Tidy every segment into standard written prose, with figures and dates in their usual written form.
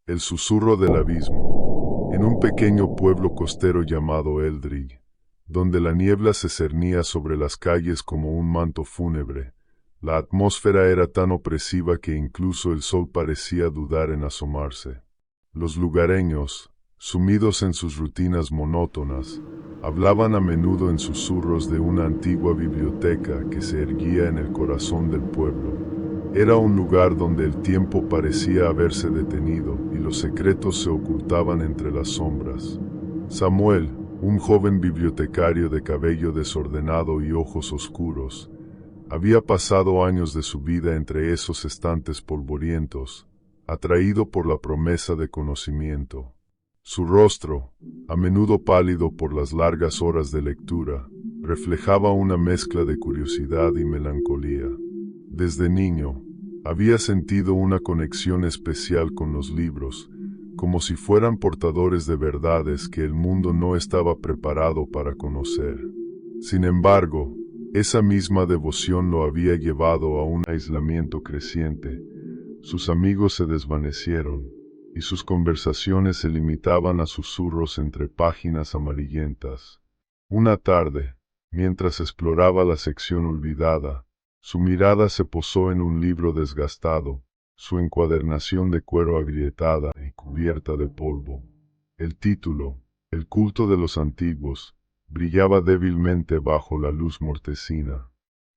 El susurro del abismo. En un pequeño pueblo costero llamado Eldrig, donde la niebla se cernía sobre las calles como un manto fúnebre, la atmósfera era tan opresiva que incluso el sol parecía dudar en asomarse. Los lugareños, sumidos en sus rutinas monótonas, hablaban a menudo en susurros de una antigua biblioteca que se erguía en el corazón del pueblo. Era un lugar donde el tiempo parecía haberse detenido y los secretos se ocultaban entre las sombras. Samuel, un joven bibliotecario de cabello desordenado y ojos oscuros, había pasado años de su vida entre esos estantes polvorientos, atraído por la promesa de conocimiento. Su rostro, a menudo pálido por las largas horas de lectura, reflejaba una mezcla de curiosidad y melancolía. Desde niño, había sentido una conexión especial con los libros, como si fueran portadores de verdades que el mundo no estaba preparado para conocer. Sin embargo, esa misma devoción lo había llevado a un aislamiento creciente. Sus amigos se desvanecieron, y sus conversaciones se limitaban a susurros entre páginas amarillentas. Una tarde, mientras exploraba la sección olvidada, su mirada se posó en un libro desgastado, su encuadernación de cuero agrietada y cubierta de polvo. El título, El culto de los antiguos, brillaba débilmente bajo la luz mortecina.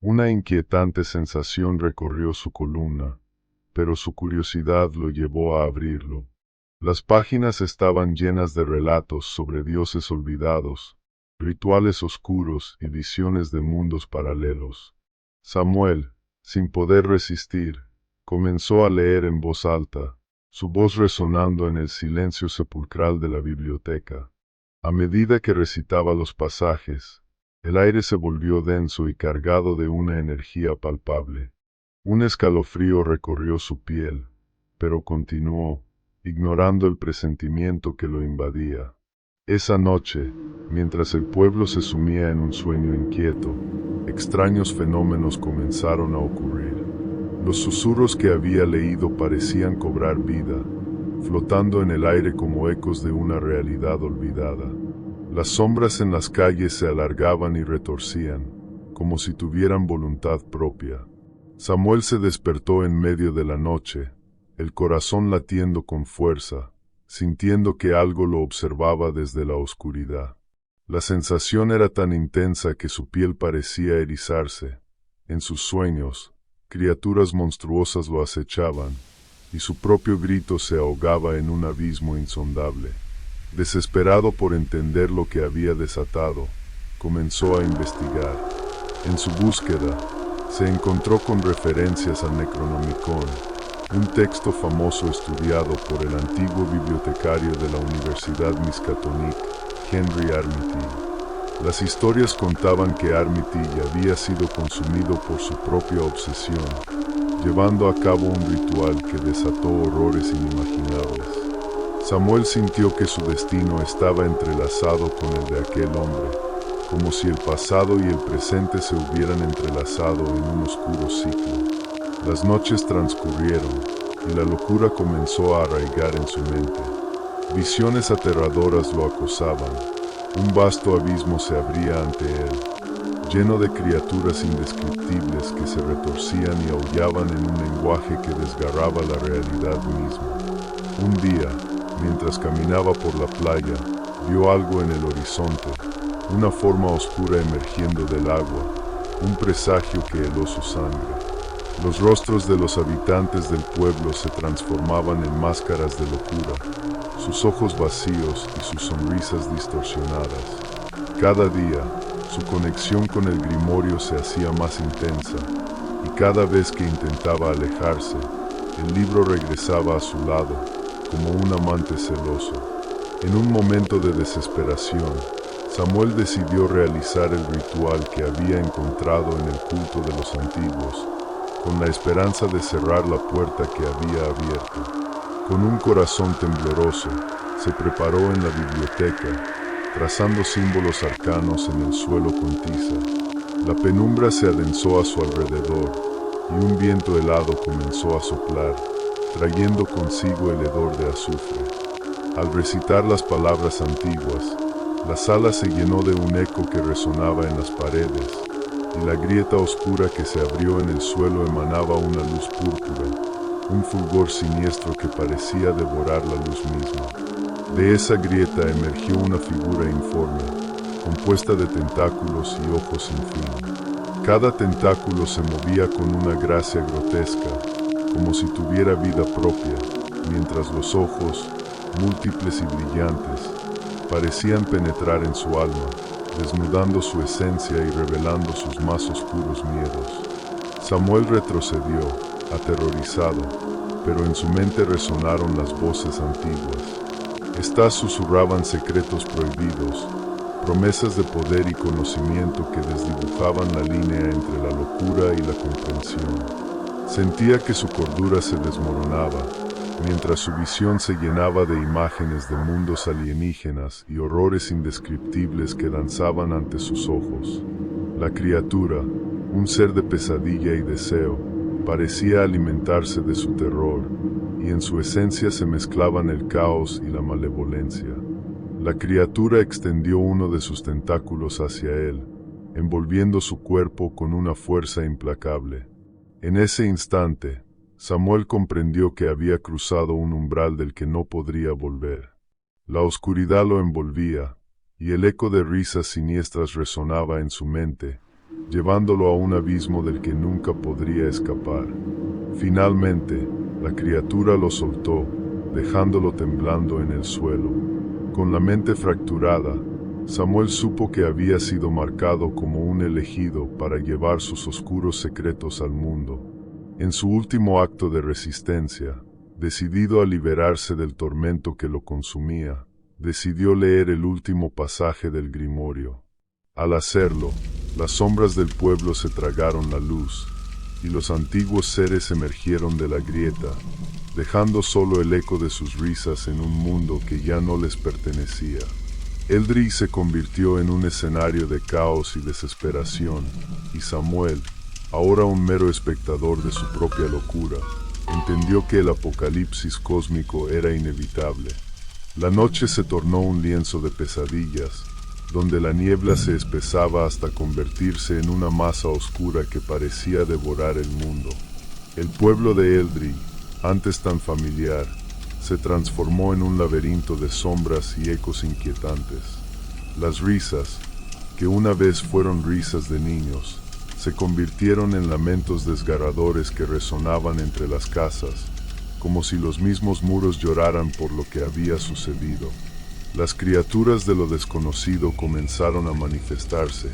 Una inquietante sensación recorrió su columna, pero su curiosidad lo llevó a abrirlo. Las páginas estaban llenas de relatos sobre dioses olvidados, rituales oscuros y visiones de mundos paralelos. Samuel, sin poder resistir, comenzó a leer en voz alta, su voz resonando en el silencio sepulcral de la biblioteca. A medida que recitaba los pasajes, el aire se volvió denso y cargado de una energía palpable. Un escalofrío recorrió su piel, pero continuó, ignorando el presentimiento que lo invadía. Esa noche, mientras el pueblo se sumía en un sueño inquieto, extraños fenómenos comenzaron a ocurrir. Los susurros que había leído parecían cobrar vida, flotando en el aire como ecos de una realidad olvidada. Las sombras en las calles se alargaban y retorcían, como si tuvieran voluntad propia. Samuel se despertó en medio de la noche, el corazón latiendo con fuerza, sintiendo que algo lo observaba desde la oscuridad. La sensación era tan intensa que su piel parecía erizarse. En sus sueños, criaturas monstruosas lo acechaban, y su propio grito se ahogaba en un abismo insondable. Desesperado por entender lo que había desatado, comenzó a investigar. En su búsqueda, se encontró con referencias al Necronomicon, un texto famoso estudiado por el antiguo bibliotecario de la Universidad Miskatonic, Henry Armitage. Las historias contaban que Armitage había sido consumido por su propia obsesión, llevando a cabo un ritual que desató horrores inimaginables. Samuel sintió que su destino estaba entrelazado con el de aquel hombre, como si el pasado y el presente se hubieran entrelazado en un oscuro ciclo. Las noches transcurrieron, y la locura comenzó a arraigar en su mente. Visiones aterradoras lo acosaban. Un vasto abismo se abría ante él, lleno de criaturas indescriptibles que se retorcían y aullaban en un lenguaje que desgarraba la realidad misma. Un día, mientras caminaba por la playa, vio algo en el horizonte, una forma oscura emergiendo del agua, un presagio que heló su sangre. Los rostros de los habitantes del pueblo se transformaban en máscaras de locura, sus ojos vacíos y sus sonrisas distorsionadas. Cada día, su conexión con el grimorio se hacía más intensa, y cada vez que intentaba alejarse, el libro regresaba a su lado, como un amante celoso. En un momento de desesperación, Samuel decidió realizar el ritual que había encontrado en el culto de los antiguos, con la esperanza de cerrar la puerta que había abierto. Con un corazón tembloroso, se preparó en la biblioteca, trazando símbolos arcanos en el suelo con tiza. La penumbra se adensó a su alrededor, y un viento helado comenzó a soplar, trayendo consigo el hedor de azufre. Al recitar las palabras antiguas, la sala se llenó de un eco que resonaba en las paredes, y la grieta oscura que se abrió en el suelo emanaba una luz púrpura, un fulgor siniestro que parecía devorar la luz misma. De esa grieta emergió una figura informe, compuesta de tentáculos y ojos sin fin. Cada tentáculo se movía con una gracia grotesca, como si tuviera vida propia, mientras los ojos, múltiples y brillantes, parecían penetrar en su alma, desnudando su esencia y revelando sus más oscuros miedos. Samuel retrocedió, aterrorizado, pero en su mente resonaron las voces antiguas. Estas susurraban secretos prohibidos, promesas de poder y conocimiento que desdibujaban la línea entre la locura y la comprensión. Sentía que su cordura se desmoronaba, mientras su visión se llenaba de imágenes de mundos alienígenas y horrores indescriptibles que danzaban ante sus ojos. La criatura, un ser de pesadilla y deseo, parecía alimentarse de su terror, y en su esencia se mezclaban el caos y la malevolencia. La criatura extendió uno de sus tentáculos hacia él, envolviendo su cuerpo con una fuerza implacable. En ese instante, Samuel comprendió que había cruzado un umbral del que no podría volver. La oscuridad lo envolvía, y el eco de risas siniestras resonaba en su mente, llevándolo a un abismo del que nunca podría escapar. Finalmente, la criatura lo soltó, dejándolo temblando en el suelo. Con la mente fracturada, Samuel supo que había sido marcado como un elegido para llevar sus oscuros secretos al mundo. En su último acto de resistencia, decidido a liberarse del tormento que lo consumía, decidió leer el último pasaje del Grimorio. Al hacerlo, las sombras del pueblo se tragaron la luz, y los antiguos seres emergieron de la grieta, dejando solo el eco de sus risas en un mundo que ya no les pertenecía. Eldrey se convirtió en un escenario de caos y desesperación, y Samuel, ahora un mero espectador de su propia locura, entendió que el apocalipsis cósmico era inevitable. La noche se tornó un lienzo de pesadillas, donde la niebla se espesaba hasta convertirse en una masa oscura que parecía devorar el mundo. El pueblo de Eldrey, antes tan familiar, se transformó en un laberinto de sombras y ecos inquietantes. Las risas, que una vez fueron risas de niños, se convirtieron en lamentos desgarradores que resonaban entre las casas, como si los mismos muros lloraran por lo que había sucedido. Las criaturas de lo desconocido comenzaron a manifestarse,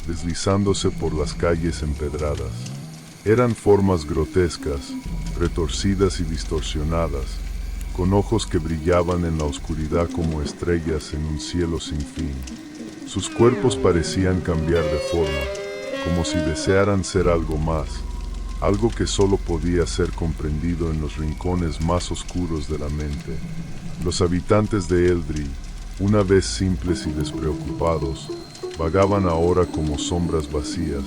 deslizándose por las calles empedradas. Eran formas grotescas, retorcidas y distorsionadas, con ojos que brillaban en la oscuridad como estrellas en un cielo sin fin. Sus cuerpos parecían cambiar de forma, como si desearan ser algo más, algo que solo podía ser comprendido en los rincones más oscuros de la mente. Los habitantes de Eldrey, una vez simples y despreocupados, vagaban ahora como sombras vacías,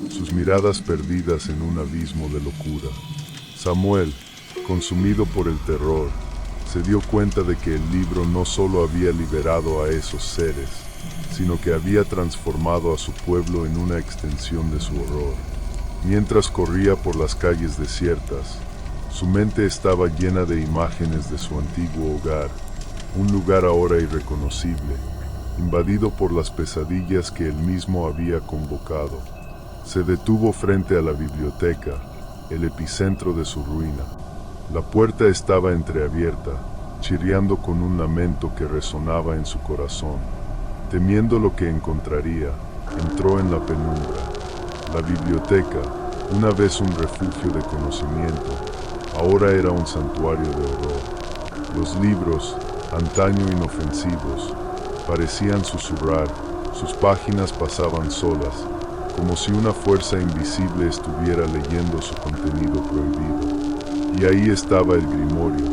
sus miradas perdidas en un abismo de locura. Samuel, consumido por el terror, se dio cuenta de que el libro no solo había liberado a esos seres, sino que había transformado a su pueblo en una extensión de su horror. Mientras corría por las calles desiertas, su mente estaba llena de imágenes de su antiguo hogar, un lugar ahora irreconocible, invadido por las pesadillas que él mismo había convocado. Se detuvo frente a la biblioteca, el epicentro de su ruina. La puerta estaba entreabierta, chirriando con un lamento que resonaba en su corazón. Temiendo lo que encontraría, entró en la penumbra. La biblioteca, una vez un refugio de conocimiento, ahora era un santuario de horror. Los libros, antaño inofensivos, parecían susurrar, sus páginas pasaban solas, como si una fuerza invisible estuviera leyendo su contenido prohibido. Y ahí estaba el Grimorio,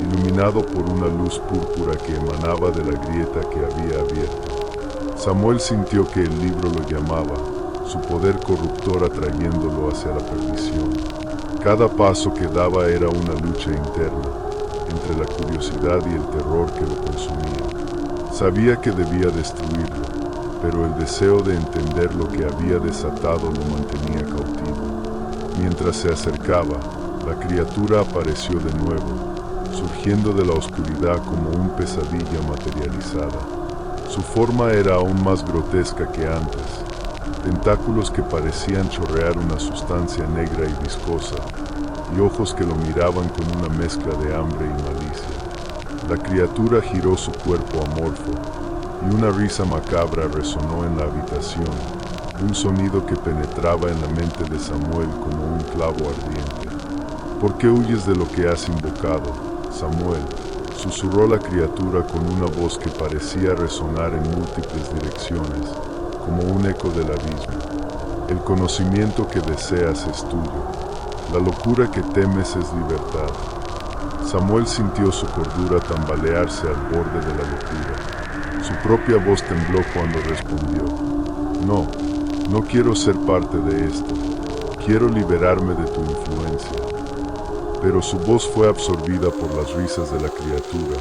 iluminado por una luz púrpura que emanaba de la grieta que había abierto. Samuel sintió que el libro lo llamaba, su poder corruptor atrayéndolo hacia la perdición. Cada paso que daba era una lucha interna, entre la curiosidad y el terror que lo consumía. Sabía que debía destruirlo, pero el deseo de entender lo que había desatado lo mantenía cautivo. Mientras se acercaba, la criatura apareció de nuevo, surgiendo de la oscuridad como un pesadilla materializada. Su forma era aún más grotesca que antes, tentáculos que parecían chorrear una sustancia negra y viscosa, y ojos que lo miraban con una mezcla de hambre y malicia. La criatura giró su cuerpo amorfo, y una risa macabra resonó en la habitación, un sonido que penetraba en la mente de Samuel como un clavo ardiente. ¿Por qué huyes de lo que has invocado, Samuel?, susurró la criatura con una voz que parecía resonar en múltiples direcciones, como un eco del abismo. El conocimiento que deseas es tuyo. La locura que temes es libertad. Samuel sintió su cordura tambalearse al borde de la locura. Su propia voz tembló cuando respondió: No, no quiero ser parte de esto. Quiero liberarme de tu influencia. Pero su voz fue absorbida por las risas de la criatura,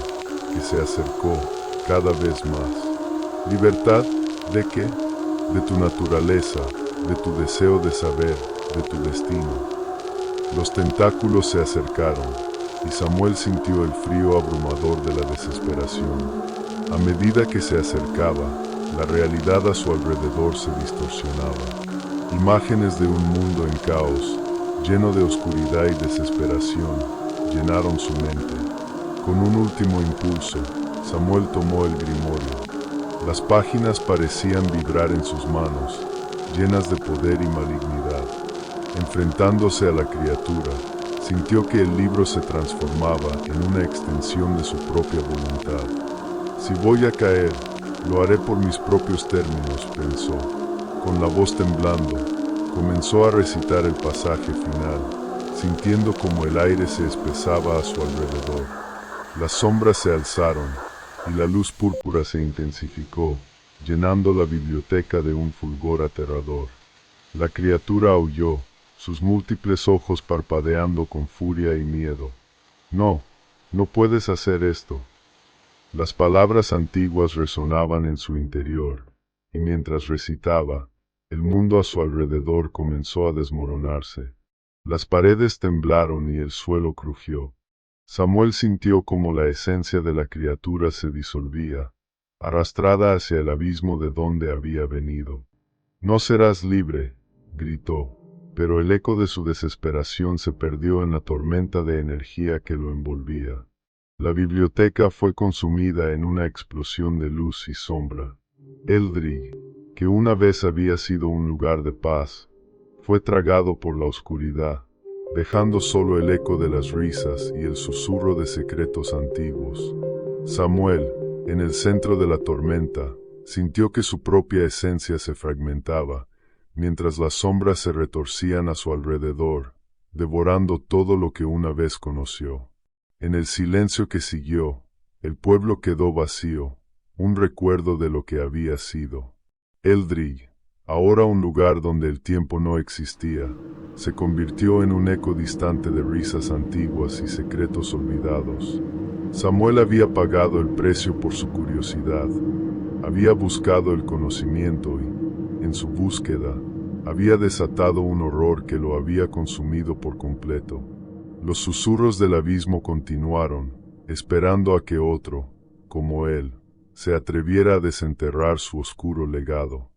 que se acercó cada vez más. ¿Libertad? ¿De qué? De tu naturaleza, de tu deseo de saber, de tu destino. Los tentáculos se acercaron, y Samuel sintió el frío abrumador de la desesperación. A medida que se acercaba, la realidad a su alrededor se distorsionaba. Imágenes de un mundo en caos, lleno de oscuridad y desesperación, llenaron su mente. Con un último impulso, Samuel tomó el grimorio. Las páginas parecían vibrar en sus manos, llenas de poder y malignidad. Enfrentándose a la criatura, sintió que el libro se transformaba en una extensión de su propia voluntad. Si voy a caer, lo haré por mis propios términos, pensó. Con la voz temblando, comenzó a recitar el pasaje final, sintiendo como el aire se espesaba a su alrededor. Las sombras se alzaron, y la luz púrpura se intensificó, llenando la biblioteca de un fulgor aterrador. La criatura aulló, sus múltiples ojos parpadeando con furia y miedo. No, no puedes hacer esto. Las palabras antiguas resonaban en su interior, y mientras recitaba, el mundo a su alrededor comenzó a desmoronarse. Las paredes temblaron y el suelo crujió. Samuel sintió como la esencia de la criatura se disolvía, arrastrada hacia el abismo de donde había venido. «No serás libre», gritó, pero el eco de su desesperación se perdió en la tormenta de energía que lo envolvía. La biblioteca fue consumida en una explosión de luz y sombra. Eldrig, que una vez había sido un lugar de paz, fue tragado por la oscuridad, dejando solo el eco de las risas y el susurro de secretos antiguos. Samuel, en el centro de la tormenta, sintió que su propia esencia se fragmentaba, mientras las sombras se retorcían a su alrededor, devorando todo lo que una vez conoció. En el silencio que siguió, el pueblo quedó vacío, un recuerdo de lo que había sido. Eldrig, ahora un lugar donde el tiempo no existía, se convirtió en un eco distante de risas antiguas y secretos olvidados. Samuel había pagado el precio por su curiosidad, había buscado el conocimiento y, en su búsqueda, había desatado un horror que lo había consumido por completo. Los susurros del abismo continuaron, esperando a que otro, como él, se atreviera a desenterrar su oscuro legado.